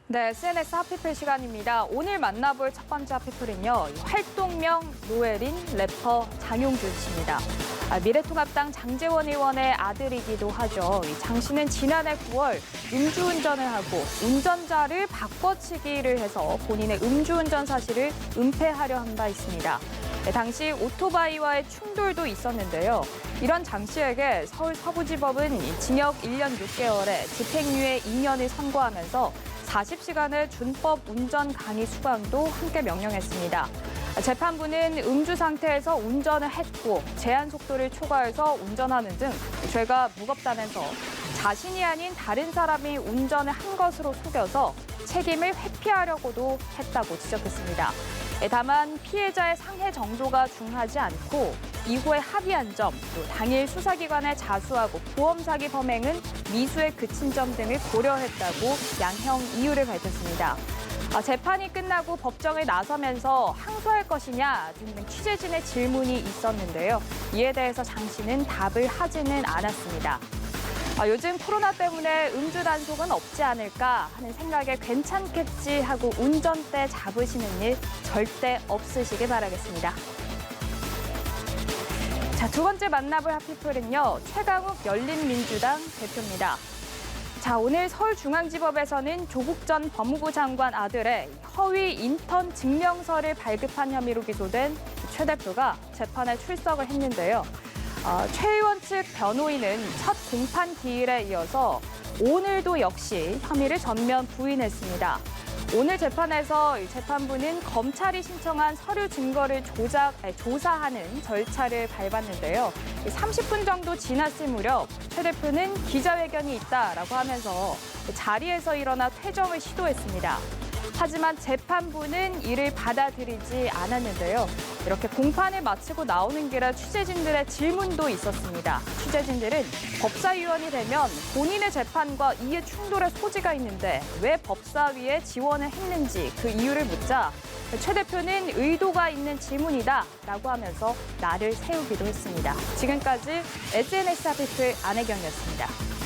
네, SNS 핫피플 시간입니다. 오늘 만나볼 첫 번째 핫피플은요, 활동명 노예린 래퍼 장용준 씨입니다. 미래통합당 장제원 의원의 아들이기도 하죠. 장 씨는 지난해 9월 음주운전을 하고 운전자를 바꿔치기를 해서 본인의 음주운전 사실을 은폐하려 한 바 있습니다. 네, 당시 오토바이와의 충돌도 있었는데요. 이런 장 씨에게 서울 서부지법은 징역 1년 6개월에 집행유예 2년을 선고하면서 40시간의 준법 운전 강의 수강도 함께 명령했습니다. 재판부는 음주 상태에서 운전을 했고 제한 속도를 초과해서 운전하는 등 죄가 무겁다면서 자신이 아닌 다른 사람이 운전을 한 것으로 속여서 책임을 회피하려고도 했다고 지적했습니다. 다만 피해자의 상해 정도가 중하지 않고 이후에 합의한 점, 또 당일 수사기관에 자수하고 보험사기 범행은 미수에 그친 점 등을 고려했다고 양형 이유를 밝혔습니다. 재판이 끝나고 법정에 나서면서 항소할 것이냐 등등 취재진의 질문이 있었는데요. 이에 대해서 장 씨는 답을 하지는 않았습니다. 요즘 코로나 때문에 음주 단속은 없지 않을까 하는 생각에 괜찮겠지 하고 운전대 잡으시는 일 절대 없으시길 바라겠습니다. 자, 두 번째 만나볼 핫피플은요, 최강욱 열린민주당 대표입니다. 자, 오늘 서울중앙지법에서는 조국 전 법무부 장관 아들의 허위 인턴 증명서를 발급한 혐의로 기소된 최 대표가 재판에 출석을 했는데요. 최 의원 측 변호인은 첫 공판 기일에 이어서 오늘도 역시 혐의를 전면 부인했습니다. 오늘 재판에서 재판부는 검찰이 신청한 서류 증거를 조사하는 절차를 밟았는데요. 30분 정도 지났을 무렵 최 대표는 기자회견이 있다라고 하면서 자리에서 일어나 퇴정을 시도했습니다. 하지만 재판부는 이를 받아들이지 않았는데요. 이렇게 공판을 마치고 나오는 길에 취재진들의 질문도 있었습니다. 취재진들은 법사위원이 되면 본인의 재판과 이해 충돌의 소지가 있는데 왜 법사위에 지원을 했는지 그 이유를 묻자 최 대표는 의도가 있는 질문이다라고 하면서 날을 세우기도 했습니다. 지금까지 SNS 핫피플 안혜경이었습니다.